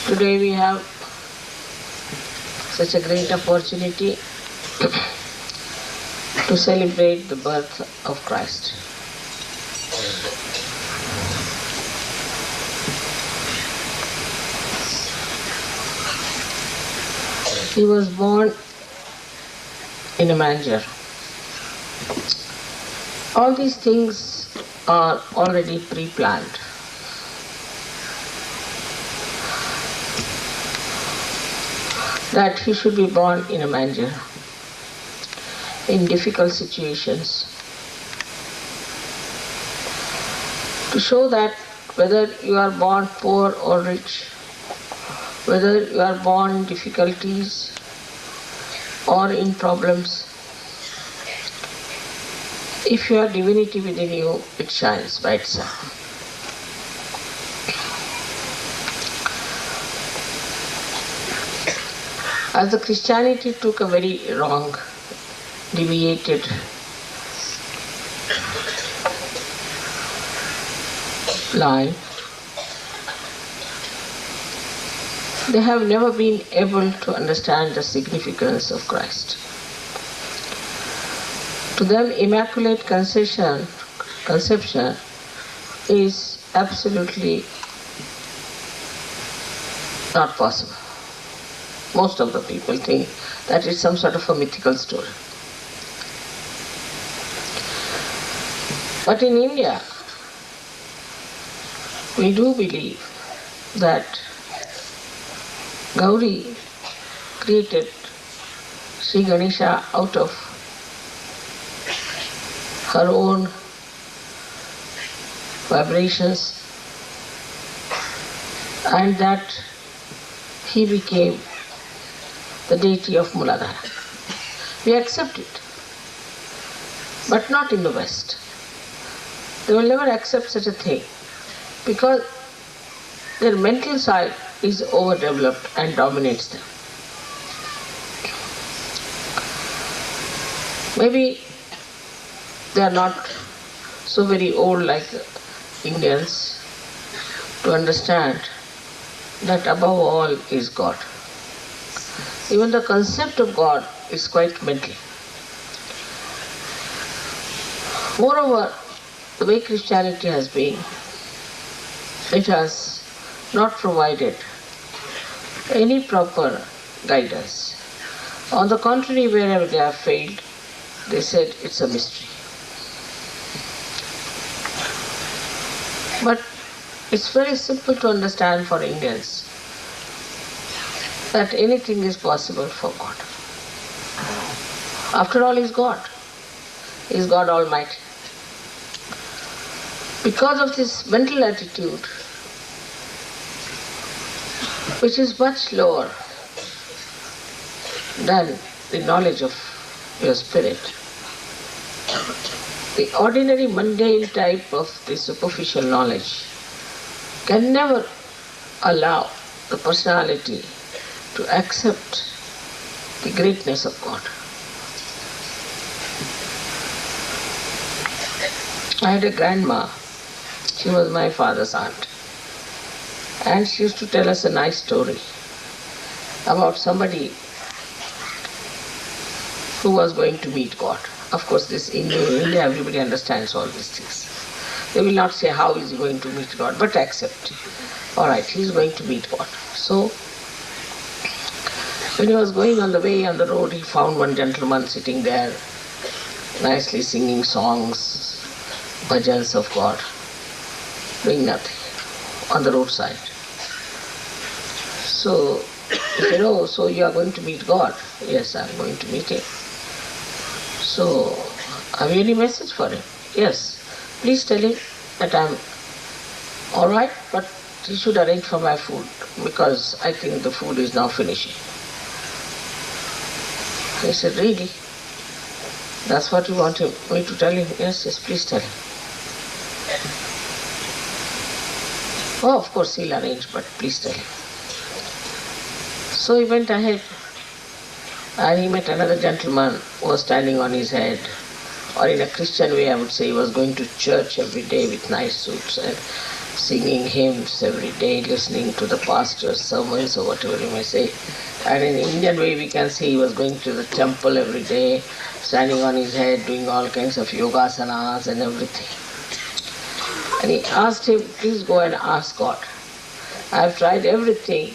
Today we have such a great opportunity to celebrate the birth of Christ. He was born in a manger. All these things are already pre-planned. That he should be born in a manger, in difficult situations, to show that whether you are born poor or rich, whether you are born in difficulties or in problems, if you have divinity within you, it shines by itself. As the Christianity took a very wrong, deviated line, they have never been able to understand the significance of Christ. To them, Immaculate Conception is absolutely not possible. Most of the people think that it's some sort of a mythical story. But in India, we do believe that Gauri created Sri Ganesha out of her own vibrations, and that he became the deity of Muladhara. We accept it, but not in the West. They will never accept such a thing because their mental side is overdeveloped and dominates them. Maybe they are not so very old like Indians to understand that above all is God. Even the concept of God is quite mental. Moreover, the way Christianity has been, it has not provided any proper guidance. On the contrary, wherever they have failed, they said it's a mystery. But it's very simple to understand for Indians that anything is possible for God. After all, He's God. He's God Almighty. Because of this mental attitude, which is much lower than the knowledge of your spirit, the ordinary mundane type of the superficial knowledge can never allow the personality to accept the greatness of God. I had a grandma. She was my father's aunt. And she used to tell us a nice story about somebody who was going to meet God. Of course, in India, everybody understands all these things. They will not say how is he going to meet God, but accept. All right, he is going to meet God. So, when he was going on the way on the road, he found one gentleman sitting there, nicely singing songs, bhajans of God, doing nothing on the roadside. So he said, "Oh, so you are going to meet God?" "Yes, I am going to meet Him." "So, have you any message for Him?" "Yes, please tell Him that I am all right, but he should arrange for my food because I think the food is now finishing." He said, "Really? That's what you want me to tell him?" "Yes, yes, please tell him." "Oh, of course he'll arrange, but please tell him." So he went ahead and he met another gentleman who was standing on his head, or in a Christian way I would say he was going to church every day with nice suits, singing hymns every day, listening to the pastor's sermons or whatever you may say. And in Indian way we can see he was going to the temple every day, standing on his head, doing all kinds of yogasanas and everything. And he asked him, please go and ask God. I have tried everything.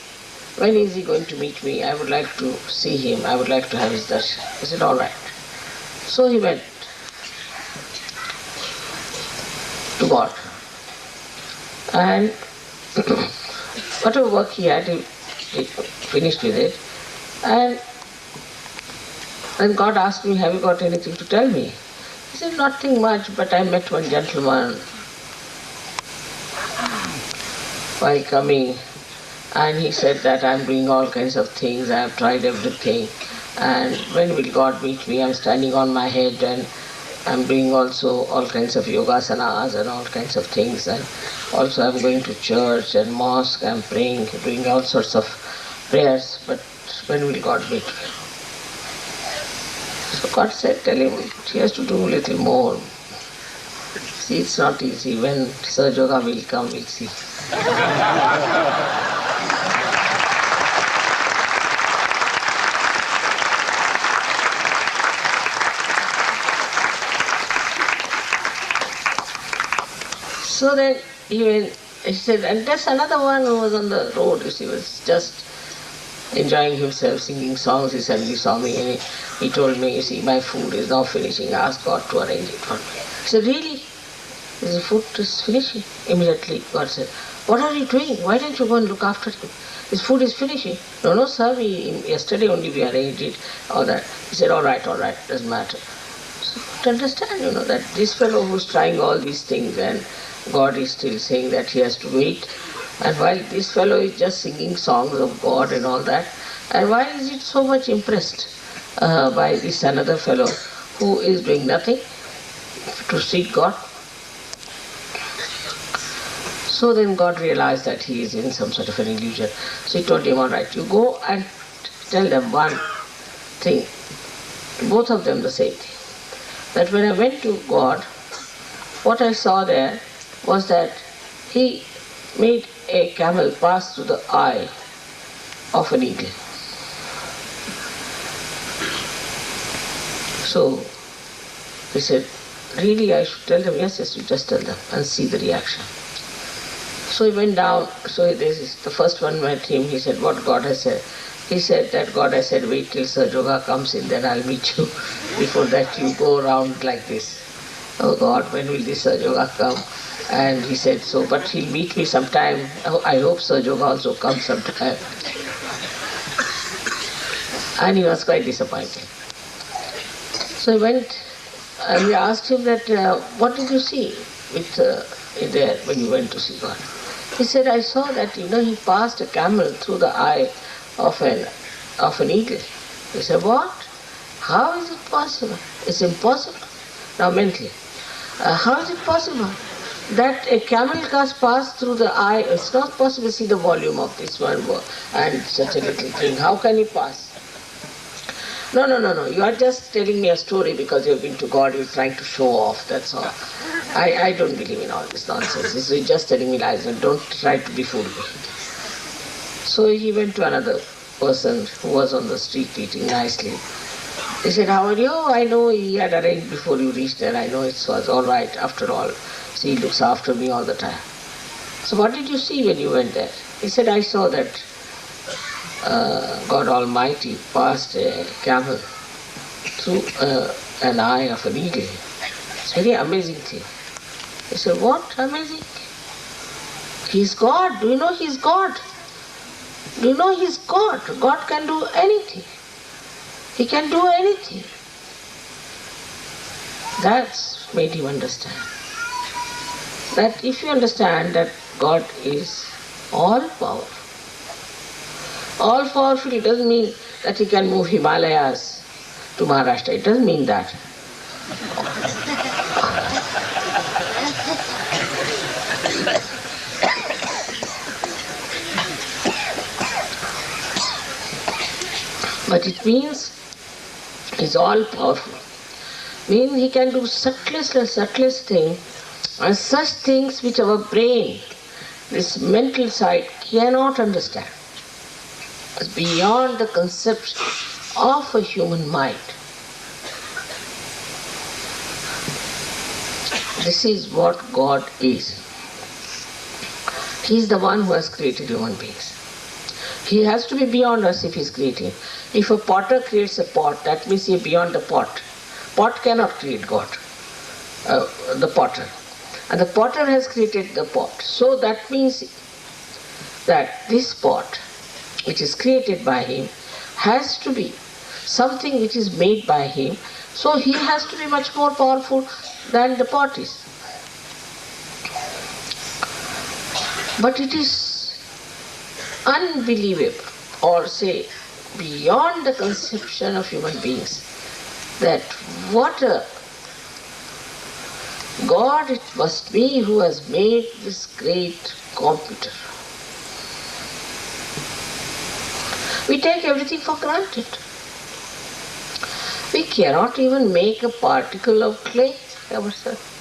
When is he going to meet me? I would like to see him. I would like to have his darshan. He said, all right. So he went to God. And whatever work he had, he finished with it. And then God asked me, have you got anything to tell me? He said, nothing much, but I met one gentleman while coming, and he said that I'm doing all kinds of things, I have tried everything, and when will God meet me? I'm standing on my head and I'm doing also all kinds of yogasanas and all kinds of things, and also I'm going to church and mosque, I'm praying, doing all sorts of prayers, but when will God meet me? So God said, tell him he has to do a little more. See, it's not easy. When Saj Yoga will come, we'll see. So then he said, and there's another one who was on the road, he was just enjoying himself, singing songs. He suddenly saw me and he told me, you see, my food is now finishing, ask God to arrange it for me. He said, really? His food is finishing. Immediately God said, what are you doing? Why don't you go and look after him? His food is finishing. No, sir, yesterday only we arranged it, all that. He said, all right, doesn't matter. So to understand, that this fellow who's trying all these things and God is still saying that he has to wait. And while this fellow is just singing songs of God and all that, and why is it so much impressed by this another fellow who is doing nothing to seek God? So then God realized that he is in some sort of an illusion. So he told him, all right, you go and tell them one thing, both of them the same thing, that when I went to God, what I saw there was that he made a camel pass through the eye of an eagle. So he said, really I should tell them? Yes, you just tell them and see the reaction. So he went down, so this is the first one met him, he said, what God has said? He said that God has said, wait till Saj Yoga comes in, then I'll meet you. Before that you go around like this. Oh God, when will this Saj Yoga come? And he said, so, but he'll meet me sometime. Oh, I hope Saj Yoga also comes sometime. And he was quite disappointed. So he went and we asked him that, what did you see with there when you went to see God? He said, I saw that, he passed a camel through the eye of an eagle. He said, what? How is it possible? It's impossible. Now mentally, how is it possible that a camel has passed through the eye? It's not possible to see the volume of this one and such a little thing. How can he pass? No. You are just telling me a story because you've been to God, you're trying to show off, that's all. I don't believe in all this nonsense. You're just telling me lies and don't try to befool me. So he went to another person who was on the street eating nicely. He said, how are you? I know he had arranged before you reached there. I know it was all right after all. See, he looks after me all the time. So what did you see when you went there? He said, I saw that God Almighty passed a camel through an eye of an eagle. It's a very amazing thing. He said, what amazing? He's God. Do you know he's God? Do you know he's God? God can do anything. He can do anything. That's made him understand. That if you understand that God is all-powerful, all-powerful, it doesn't mean that he can move Himalayas to Maharashtra. It doesn't mean that. But it means he's all-powerful. Means he can do subtlest thing, and such things which our brain this mental side cannot understand. It's beyond the conception of a human mind. This is what God is. He is the one who has created human beings. He has to be beyond us if he is creating. If a potter creates a pot, that means he is beyond the pot. Pot cannot create God, the potter. And the potter has created the pot. So that means that this pot, which is created by him, has to be something which is made by him. So he has to be much more powerful than the pot is. But it is unbelievable, or say beyond the conception of human beings, that what a God it must be who has made this great computer. We take everything for granted. We cannot even make a particle of clay ourselves.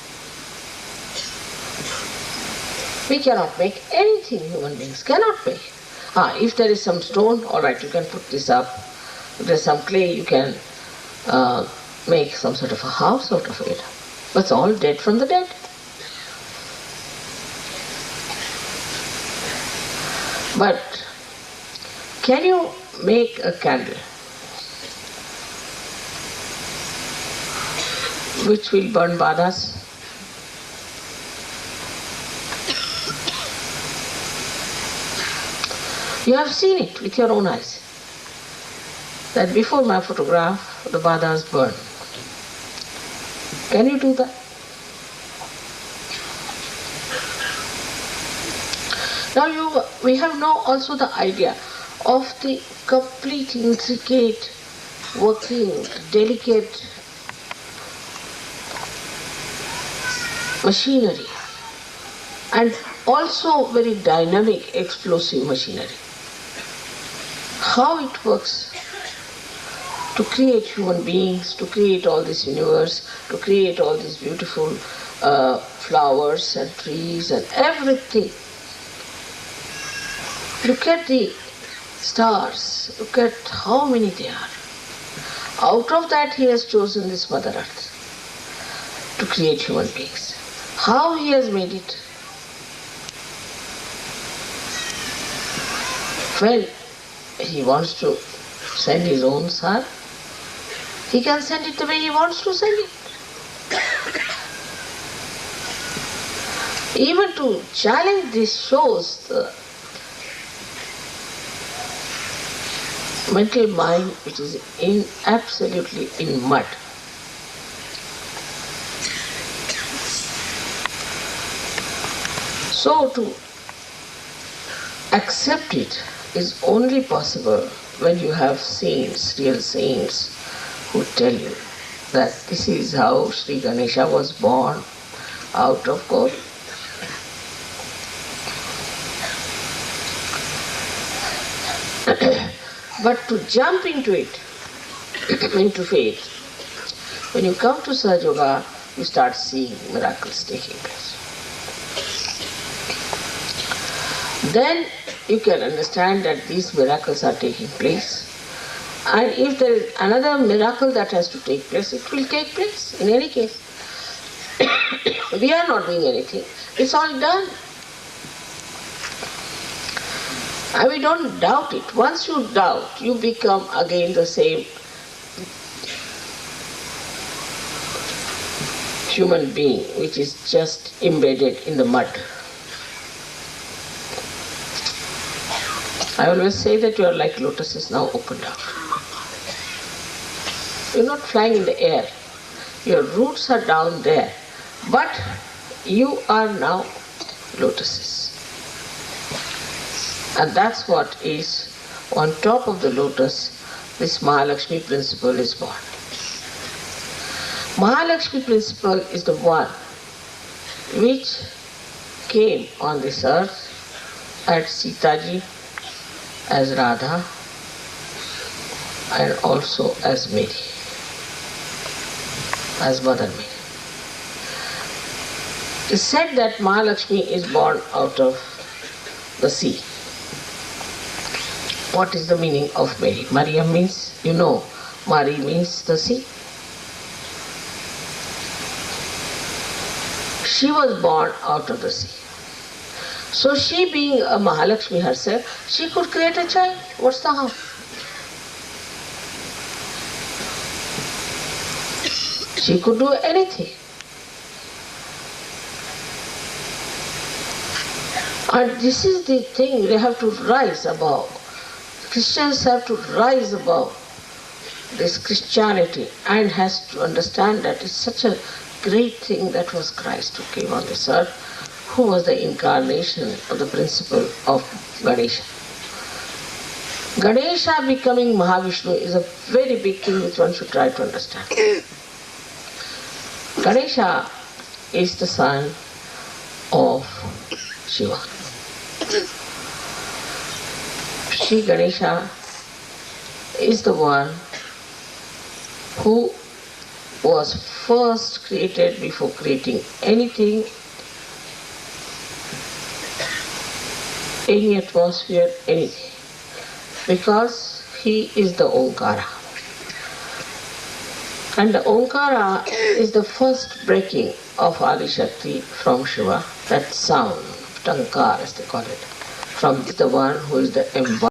We cannot make anything, human beings cannot make. If there is some stone, all right, you can put this up. If there is some clay, you can make some sort of a house out of it. But it's all dead from the dead. But can you make a candle which will burn badas? You have seen it with your own eyes, that before my photograph, the badas burn. Can you do that? Now we have now also the idea of the complete, intricate, working, delicate machinery, and also very dynamic, explosive machinery. How it works to create human beings, to create all this universe, to create all these beautiful flowers and trees and everything. Look at the stars, look at how many they are. Out of that he has chosen this Mother Earth to create human beings. How he has made it? Well, he wants to send his own son. He can send it the way he wants to send it. Even to challenge this shows the mental mind which is absolutely in mud. So to accept it is only possible when you have saints, real saints, who tell you that this is how Shri Ganesha was born out of gold. But to jump into it, into faith, when you come to Sahaja Yoga, you start seeing miracles taking place. Then you can understand that these miracles are taking place. And if there is another miracle that has to take place, it will take place in any case. We are not doing anything. It's all done. And we don't doubt it. Once you doubt, you become again the same human being which is just embedded in the mud. I always say that you are like lotuses now opened up. You are not flying in the air. Your roots are down there. But you are now lotuses. And that's what is on top of the lotus, this Mahalakshmi principle is born. Mahalakshmi principle is the one which came on this earth at Sitaji as Radha and also as Mary, as Mother Mary. It is said that Mahalakshmi is born out of the sea. What is the meaning of Mary? Mariam means, you know, Mari means the sea. She was born out of the sea. So she, being a Mahalakshmi herself, she could create a child. What's the harm? She could do anything. And this is the thing they have to rise above. Christians have to rise above this Christianity and has to understand that it's such a great thing that was Christ who came on this earth, who was the incarnation of the principle of Ganesha. Ganesha becoming Mahavishnu is a very big thing which one should try to understand. Ganesha is the son of Shiva. Shri Ganesha is the one who was first created before creating anything, any atmosphere, anything, because he is the Omkara. And the Omkara is the first breaking of Adi Shakti from Shiva, that sound, Tankar as they call it, from the one who is the embodiment